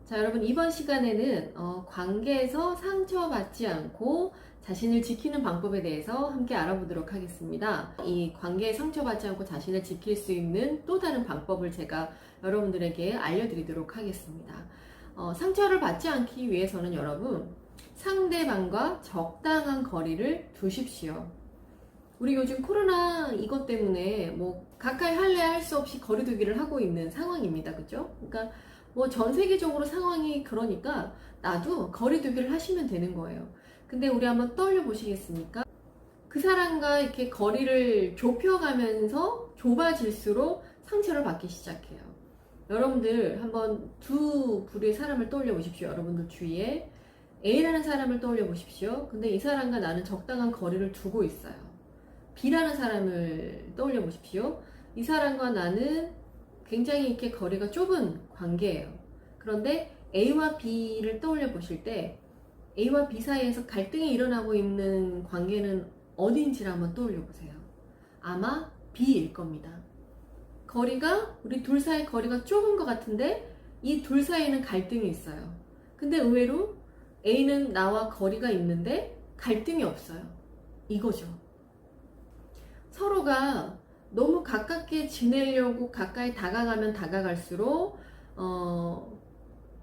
자, 여러분, 이번 시간에는 관계에서 상처받지 않고 자신을 지키는 방법에 대해서 함께 알아보도록 하겠습니다. 이 관계에 상처받지 않고 자신을 지킬 수 있는 또 다른 방법을 제가 여러분들에게 알려드리도록 하겠습니다. 상처를 받지 않기 위해서는 여러분, 상대방과 적당한 거리를 두십시오. 우리 요즘 코로나 이것 때문에 뭐 가까이 할래 할 수 없이 거리두기를 하고 있는 상황입니다. 그죠? 그러니까 뭐 전 세계적으로 상황이 그러니까 나도 거리두기를 하시면 되는 거예요. 근데 우리 한번 떠올려 보시겠습니까? 그 사람과 이렇게 거리를 좁혀가면서 좁아질수록 상처를 받기 시작해요. 여러분들 한번 두 부류의 사람을 떠올려 보십시오. 여러분들 주위에 A라는 사람을 떠올려 보십시오. 근데 이 사람과 나는 적당한 거리를 두고 있어요. B라는 사람을 떠올려 보십시오. 이 사람과 나는 굉장히 이렇게 거리가 좁은 관계예요. 그런데 A와 B를 떠올려 보실 때 A와 B 사이에서 갈등이 일어나고 있는 관계는 어디인지를 한번 떠올려 보세요. 아마 B일 겁니다. 거리가 우리 둘 사이 거리가 좁은 것 같은데 이 둘 사이에는 갈등이 있어요. 근데 의외로 A는 나와 거리가 있는데 갈등이 없어요. 이거죠. 서로가 너무 가깝게 지내려고 가까이 다가가면 다가갈수록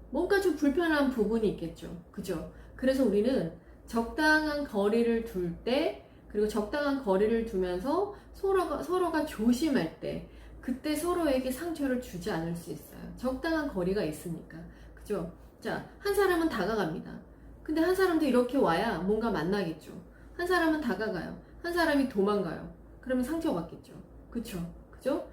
뭔가 좀 불편한 부분이 있겠죠. 그죠? 그래서 우리는 적당한 거리를 둘 때, 그리고 적당한 거리를 두면서 서로가 조심할 때, 그때 서로에게 상처를 주지 않을 수 있어요. 적당한 거리가 있으니까. 그죠? 자, 한 사람은 다가갑니다. 근데 한 사람도 이렇게 와야 뭔가 만나겠죠. 한 사람은 다가가요. 한 사람이 도망가요. 그러면 상처받겠죠. 그쵸? 그죠?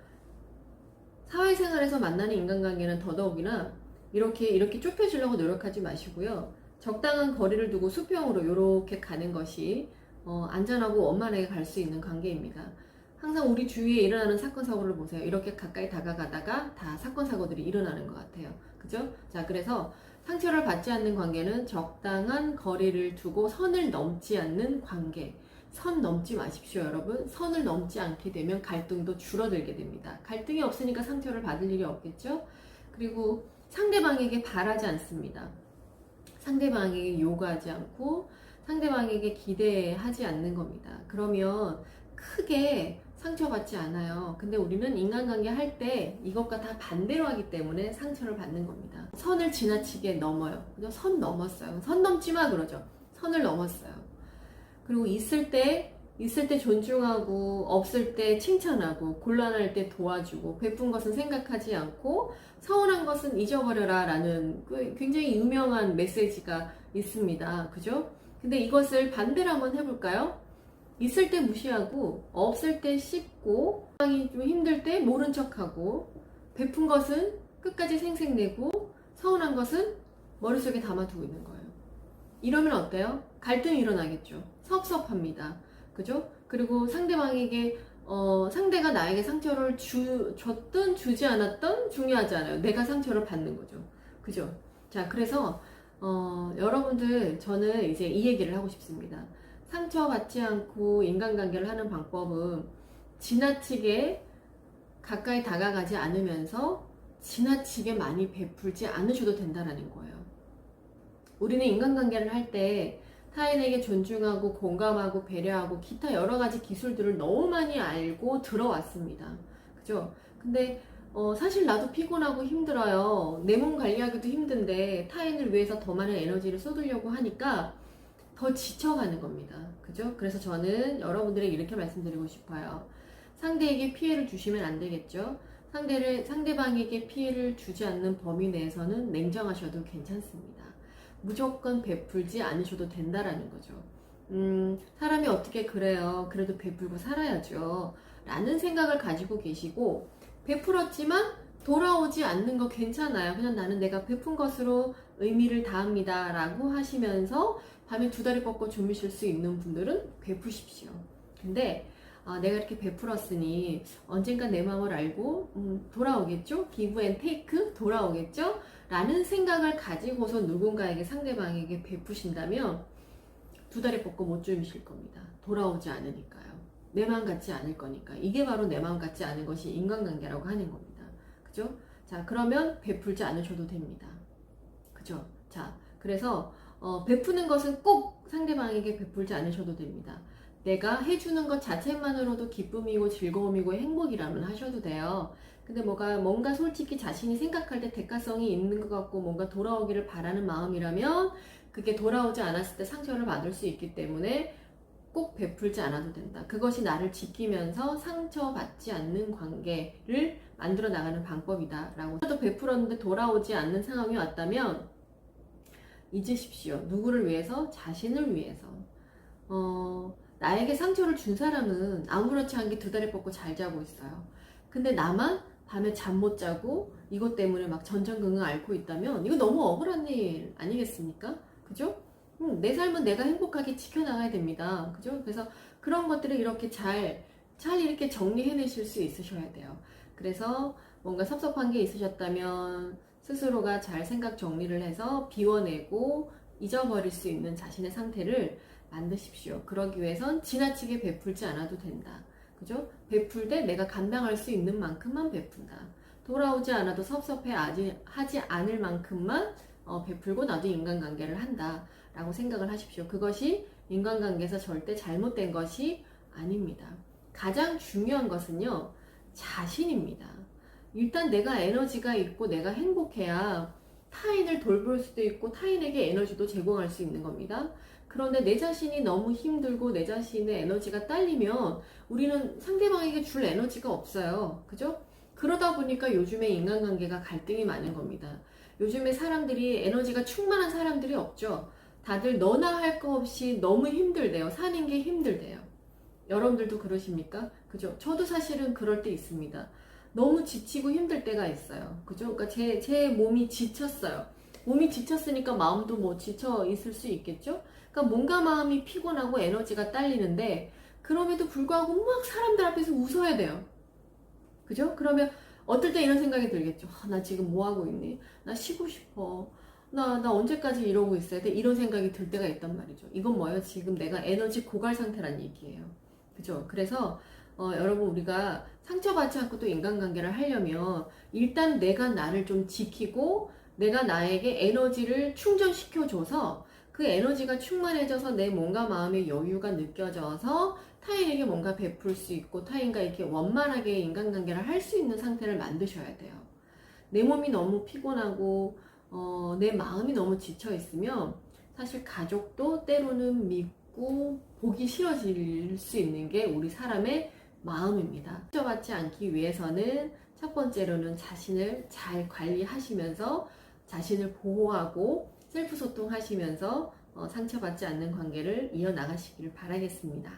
사회생활에서 만나는 인간관계는 더더욱이나 이렇게 좁혀지려고 노력하지 마시고요. 적당한 거리를 두고 수평으로 이렇게 가는 것이 안전하고 원만하게 갈 수 있는 관계입니다. 항상 우리 주위에 일어나는 사건 사고를 보세요. 이렇게 가까이 다가가다가 다 사건 사고들이 일어나는 것 같아요. 그죠? 자, 그래서 상처를 받지 않는 관계는 적당한 거리를 두고 선을 넘지 않는 관계. 선 넘지 마십시오, 여러분. 선을 넘지 않게 되면 갈등도 줄어들게 됩니다. 갈등이 없으니까 상처를 받을 일이 없겠죠? 그리고 상대방에게 바라지 않습니다. 상대방에게 요구하지 않고 상대방에게 기대하지 않는 겁니다. 그러면 크게 상처받지 않아요. 근데 우리는 인간관계 할 때 이것과 다 반대로 하기 때문에 상처를 받는 겁니다. 선을 지나치게 넘어요. 선 넘었어요. 선 넘지 마 그러죠. 선을 넘었어요. 그리고 있을 때 존중하고, 없을 때 칭찬하고, 곤란할 때 도와주고, 베푼 것은 생각하지 않고, 서운한 것은 잊어버려라 라는 굉장히 유명한 메시지가 있습니다. 그죠? 근데 이것을 반대로 한번 해볼까요? 있을 때 무시하고, 없을 때 씹고, 상황이 좀 힘들 때 모른 척하고, 베푼 것은 끝까지 생색내고, 서운한 것은 머릿속에 담아두고 있는 거예요. 이러면 어때요? 갈등이 일어나겠죠. 섭섭합니다. 그죠? 그리고 상대방에게 상대가 나에게 상처를 줬든 주지 않았든 중요하지 않아요. 내가 상처를 받는 거죠. 그죠? 자, 그래서 여러분들 저는 이제 이 얘기를 하고 싶습니다. 상처받지 않고 인간관계를 하는 방법은 지나치게 가까이 다가가지 않으면서 지나치게 많이 베풀지 않으셔도 된다는 거예요. 우리는 인간관계를 할 때 타인에게 존중하고 공감하고 배려하고 기타 여러 가지 기술들을 너무 많이 알고 들어왔습니다. 그죠? 근데 사실 나도 피곤하고 힘들어요. 내 몸 관리하기도 힘든데 타인을 위해서 더 많은 에너지를 쏟으려고 하니까 더 지쳐가는 겁니다. 그죠? 그래서 저는 여러분들에게 이렇게 말씀드리고 싶어요. 상대에게 피해를 주시면 안 되겠죠? 상대방에게 피해를 주지 않는 범위 내에서는 냉정하셔도 괜찮습니다. 무조건 베풀지 않으셔도 된다라는 거죠. 사람이 어떻게 그래요? 그래도 베풀고 살아야죠. 라는 생각을 가지고 계시고, 베풀었지만 돌아오지 않는 거 괜찮아요. 그냥 나는 내가 베푼 것으로 의미를 다합니다. 라고 하시면서 밤에 두 다리 뻗고 주무실 수 있는 분들은 베푸십시오. 근데 내가 이렇게 베풀었으니 언젠가 내 마음을 알고 돌아오겠죠? 기브 앤 테이크 돌아오겠죠? 라는 생각을 가지고서 누군가에게 상대방에게 베푸신다면 두 다리 뻗고 못 주무실 겁니다. 돌아오지 않으니까요. 내 마음 같지 않을 거니까. 이게 바로 내 마음 같지 않은 것이 인간관계라고 하는 겁니다. 그죠? 자, 그러면 베풀지 않으셔도 됩니다. 그죠? 자, 그래서 베푸는 것은 꼭 상대방에게 베풀지 않으셔도 됩니다. 내가 해주는 것 자체만으로도 기쁨이고 즐거움이고 행복이라면 하셔도 돼요. 근데 뭔가 솔직히 자신이 생각할 때 대가성이 있는 것 같고 뭔가 돌아오기를 바라는 마음이라면 그게 돌아오지 않았을 때 상처를 받을 수 있기 때문에 꼭 베풀지 않아도 된다. 그것이 나를 지키면서 상처받지 않는 관계를 만들어 나가는 방법이다. 라고. 또 베풀었는데 돌아오지 않는 상황이 왔다면 잊으십시오. 누구를 위해서? 자신을 위해서. 나에게 상처를 준 사람은 아무렇지 않게 두 다리 뻗고 잘 자고 있어요. 근데 나만 밤에 잠 못 자고 이것 때문에 막 전전긍긍 앓고 있다면 이거 너무 억울한 일 아니겠습니까? 그죠? 내 삶은 내가 행복하게 지켜나가야 됩니다. 그죠? 그래서 그런 것들을 이렇게 잘 이렇게 정리해내실 수 있으셔야 돼요. 그래서 뭔가 섭섭한 게 있으셨다면 스스로가 잘 생각 정리를 해서 비워내고 잊어버릴 수 있는 자신의 상태를 만드십시오. 그러기 위해선 지나치게 베풀지 않아도 된다. 그죠? 베풀 때 내가 감당할 수 있는 만큼만 베푼다. 돌아오지 않아도 하지 않을 만큼만 베풀고 나도 인간관계를 한다. 라고 생각을 하십시오. 그것이 인간관계에서 절대 잘못된 것이 아닙니다. 가장 중요한 것은요, 자신입니다. 일단 내가 에너지가 있고 내가 행복해야 타인을 돌볼 수도 있고 타인에게 에너지도 제공할 수 있는 겁니다. 그런데 내 자신이 너무 힘들고 내 자신의 에너지가 딸리면 우리는 상대방에게 줄 에너지가 없어요. 그죠? 그러다 보니까 요즘에 인간관계가 갈등이 많은 겁니다. 요즘에 사람들이 에너지가 충만한 사람들이 없죠. 다들 너나 할 거 없이 너무 힘들대요. 사는 게 힘들대요. 여러분들도 그러십니까? 그죠? 저도 사실은 그럴 때 있습니다. 너무 지치고 힘들 때가 있어요. 그죠? 그러니까 제 몸이 지쳤어요. 몸이 지쳤으니까 마음도 뭐 지쳐 있을 수 있겠죠? 그러니까 뭔가 마음이 피곤하고 에너지가 딸리는데 그럼에도 불구하고 막 사람들 앞에서 웃어야 돼요. 그죠? 그러면 어떨 때 이런 생각이 들겠죠. 나 지금 뭐 하고 있니? 나 쉬고 싶어. 나 언제까지 이러고 있어야 돼? 이런 생각이 들 때가 있단 말이죠. 이건 뭐예요? 지금 내가 에너지 고갈 상태란 얘기예요. 그죠? 그래서 여러분 우리가 상처받지 않고 또 인간관계를 하려면 일단 내가 나를 좀 지키고 내가 나에게 에너지를 충전시켜줘서 그 에너지가 충만해져서 내 몸과 마음의 여유가 느껴져서 타인에게 뭔가 베풀 수 있고 타인과 이렇게 원만하게 인간관계를 할 수 있는 상태를 만드셔야 돼요. 내 몸이 너무 피곤하고 내 마음이 너무 지쳐 있으면 사실 가족도 때로는 믿고 보기 싫어질 수 있는 게 우리 사람의 마음입니다. 상처받지 않기 위해서는 첫 번째로는 자신을 잘 관리하시면서 자신을 보호하고 셀프 소통하시면서 상처받지 않는 관계를 이어나가시기를 바라겠습니다.